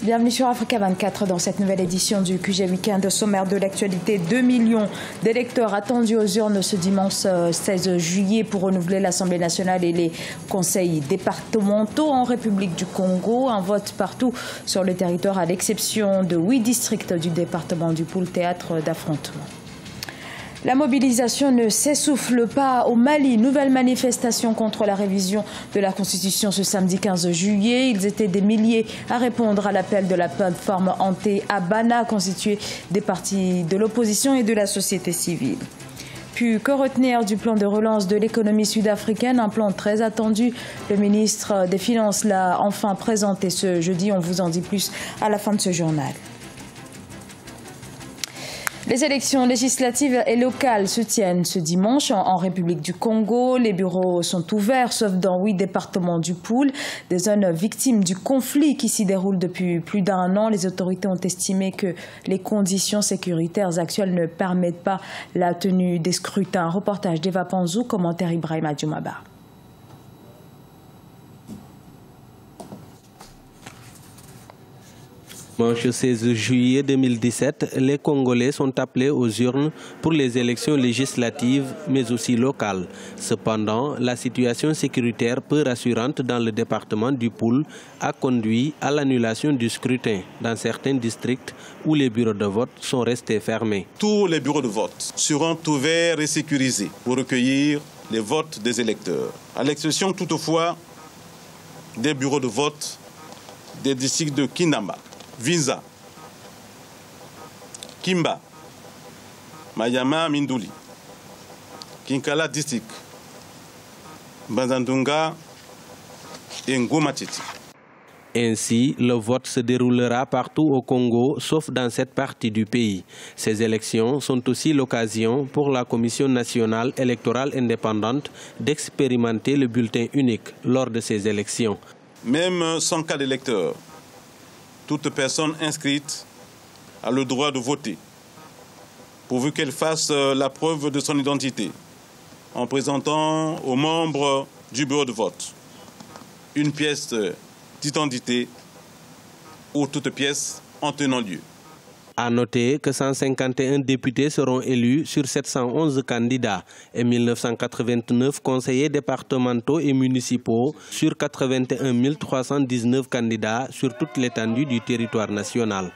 Bienvenue sur Africa 24 dans cette nouvelle édition du QG Week-end. Sommaire de l'actualité, 2 millions d'électeurs attendus aux urnes ce dimanche 16 juillet pour renouveler l'Assemblée nationale et les conseils départementaux en République du Congo. Un vote partout sur le territoire à l'exception de 8 districts du département du Poul, théâtre d'affrontement. La mobilisation ne s'essouffle pas au Mali. Nouvelle manifestation contre la révision de la Constitution ce samedi 15 juillet. Ils étaient des milliers à répondre à l'appel de la plateforme Ante-Abana, constituée des partis de l'opposition et de la société civile. Puis, que retenir du plan de relance de l'économie sud-africaine? Un plan très attendu. Le ministre des Finances l'a enfin présenté ce jeudi. On vous en dit plus à la fin de ce journal. Les élections législatives et locales se tiennent ce dimanche en République du Congo. Les bureaux sont ouverts, sauf dans 8 départements du Poul, des zones victimes du conflit qui s'y déroule depuis plus d'1 an. Les autorités ont estimé que les conditions sécuritaires actuelles ne permettent pas la tenue des scrutins. Reportage d'Eva Panzou, commentaire Ibrahim Adjoumaba. Dimanche 16 juillet 2017, les Congolais sont appelés aux urnes pour les élections législatives, mais aussi locales. Cependant, la situation sécuritaire peu rassurante dans le département du Poul a conduit à l'annulation du scrutin dans certains districts où les bureaux de vote sont restés fermés. Tous les bureaux de vote seront ouverts et sécurisés pour recueillir les votes des électeurs, à l'exception toutefois des bureaux de vote des districts de Kinamba, Vinza, Kimba, Mayama Minduli, Kinkala District, Banzandunga et Ngomatiti. Ainsi, le vote se déroulera partout au Congo, sauf dans cette partie du pays. Ces élections sont aussi l'occasion pour la Commission nationale électorale indépendante d'expérimenter le bulletin unique lors de ces élections. Même sans cas d'électeur, toute personne inscrite a le droit de voter, pourvu qu'elle fasse la preuve de son identité en présentant aux membres du bureau de vote une pièce d'identité ou toute pièce en tenant lieu. À noter que 151 députés seront élus sur 711 candidats et 1989 conseillers départementaux et municipaux sur 81 319 candidats sur toute l'étendue du territoire national.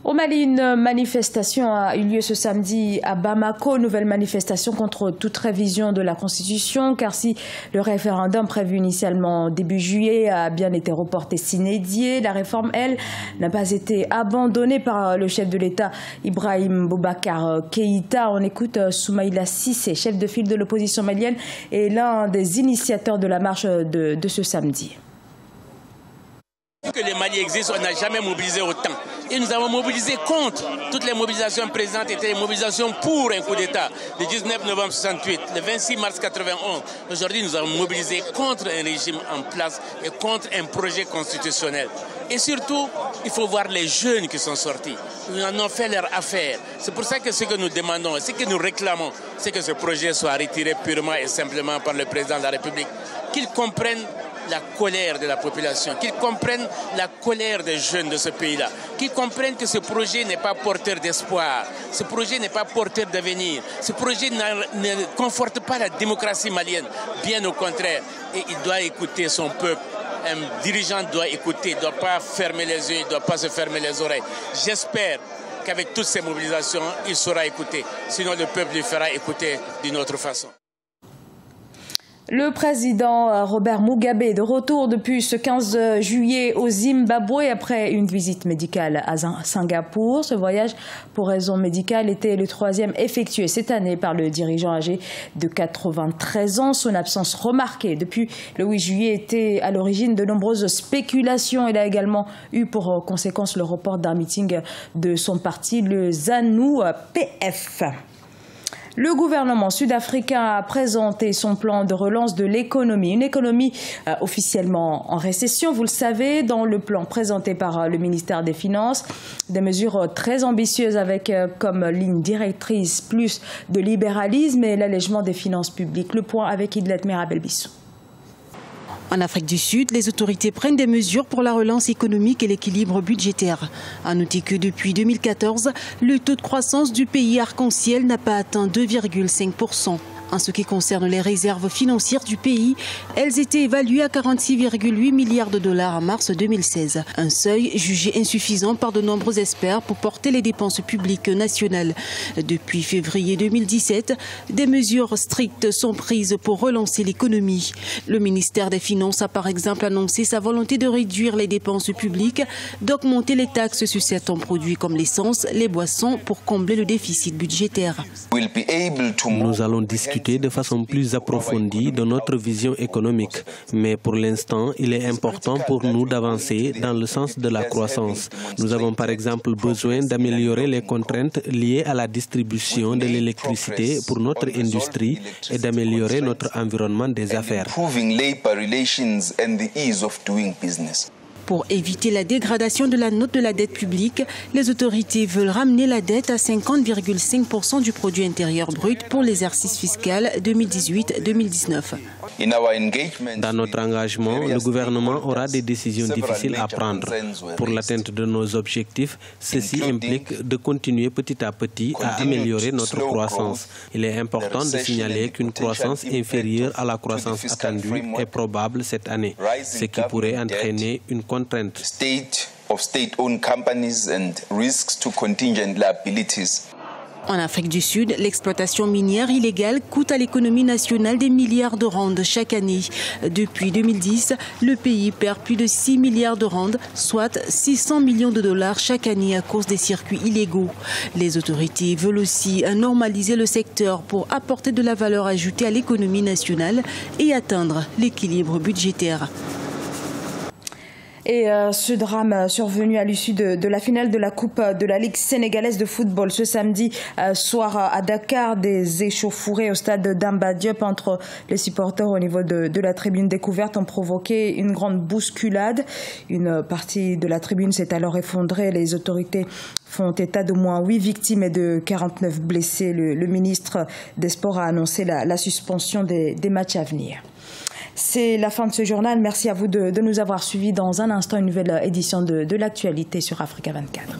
Au Mali, une manifestation a eu lieu ce samedi à Bamako. Nouvelle manifestation contre toute révision de la Constitution, car si le référendum prévu initialement début juillet a bien été reporté sine die, la réforme, elle, n'a pas été abandonnée par le chef de l'État, Ibrahim Boubacar Keïta. On écoute Soumaïla Sissé, chef de file de l'opposition malienne et l'un des initiateurs de la marche de ce samedi. Que le Mali existe, on n'a jamais mobilisé autant. Et nous avons mobilisé contre. Toutes les mobilisations présentes étaient des mobilisations pour un coup d'État. Le 19 novembre 68, le 26 mars 91. Aujourd'hui, nous avons mobilisé contre un régime en place et contre un projet constitutionnel. Et surtout, il faut voir les jeunes qui sont sortis. Ils en ont fait leur affaire. C'est pour ça que ce que nous demandons, ce que nous réclamons, c'est que ce projet soit retiré purement et simplement par le président de la République. Qu'ils comprennent la colère de la population, qu'ils comprennent la colère des jeunes de ce pays-là, qu'ils comprennent que ce projet n'est pas porteur d'espoir, ce projet n'est pas porteur d'avenir, ce projet ne conforte pas la démocratie malienne, bien au contraire. Et il doit écouter son peuple. Un dirigeant doit écouter, il ne doit pas fermer les yeux, il ne doit pas se fermer les oreilles. J'espère qu'avec toutes ces mobilisations, il saura écouter. Sinon, le peuple lui fera écouter d'une autre façon. Le président Robert Mugabe est de retour depuis ce 15 juillet au Zimbabwe après une visite médicale à Singapour. Ce voyage pour raison médicale était le 3e effectué cette année par le dirigeant âgé de 93 ans. Son absence remarquée depuis le 8 juillet était à l'origine de nombreuses spéculations. Il a également eu pour conséquence le report d'un meeting de son parti, le ZANU-PF. Le gouvernement sud-africain a présenté son plan de relance de l'économie. Une économie officiellement en récession, vous le savez, dans le plan présenté par le ministère des Finances. Des mesures très ambitieuses avec comme ligne directrice plus de libéralisme et l'allègement des finances publiques. Le point avec Idlet Mirabel-Bissou. En Afrique du Sud, les autorités prennent des mesures pour la relance économique et l'équilibre budgétaire. À noter que depuis 2014, le taux de croissance du pays arc-en-ciel n'a pas atteint 2,5%. En ce qui concerne les réserves financières du pays, elles étaient évaluées à 46,8 milliards de dollars en mars 2016. Un seuil jugé insuffisant par de nombreux experts pour porter les dépenses publiques nationales. Depuis février 2017, des mesures strictes sont prises pour relancer l'économie. Le ministère des Finances a par exemple annoncé sa volonté de réduire les dépenses publiques, d'augmenter les taxes sur certains produits comme l'essence, les boissons pour combler le déficit budgétaire. Nous allons discuter de façon plus approfondie de notre vision économique. Mais pour l'instant, il est important pour nous d'avancer dans le sens de la croissance. Nous avons par exemple besoin d'améliorer les contraintes liées à la distribution de l'électricité pour notre industrie et d'améliorer notre environnement des affaires. Pour éviter la dégradation de la note de la dette publique, les autorités veulent ramener la dette à 50,5% du produit intérieur brut pour l'exercice fiscal 2018-2019. Dans notre engagement, le gouvernement aura des décisions difficiles à prendre. Pour l'atteinte de nos objectifs, ceci implique de continuer petit à petit à améliorer notre croissance. Il est important de signaler qu'une croissance inférieure à la croissance attendue est probable cette année, ce qui pourrait entraîner une contrainte. En Afrique du Sud, l'exploitation minière illégale coûte à l'économie nationale des milliards de rands chaque année. Depuis 2010, le pays perd plus de 6 milliards de rands, soit 600 millions de dollars chaque année à cause des circuits illégaux. Les autorités veulent aussi normaliser le secteur pour apporter de la valeur ajoutée à l'économie nationale et atteindre l'équilibre budgétaire. Et ce drame survenu à l'issue de la finale de la Coupe de la Ligue sénégalaise de football ce samedi soir à Dakar, des échauffourées au stade d'Amba Diop entre les supporters au niveau de la tribune découverte ont provoqué une grande bousculade. Une partie de la tribune s'est alors effondrée. Les autorités font état d'au moins 8 victimes et de 49 blessés. Le ministre des Sports a annoncé la suspension des matchs à venir. C'est la fin de ce journal. Merci à vous de nous avoir suivis. Dans un instant, une nouvelle édition de l'actualité sur Africa 24.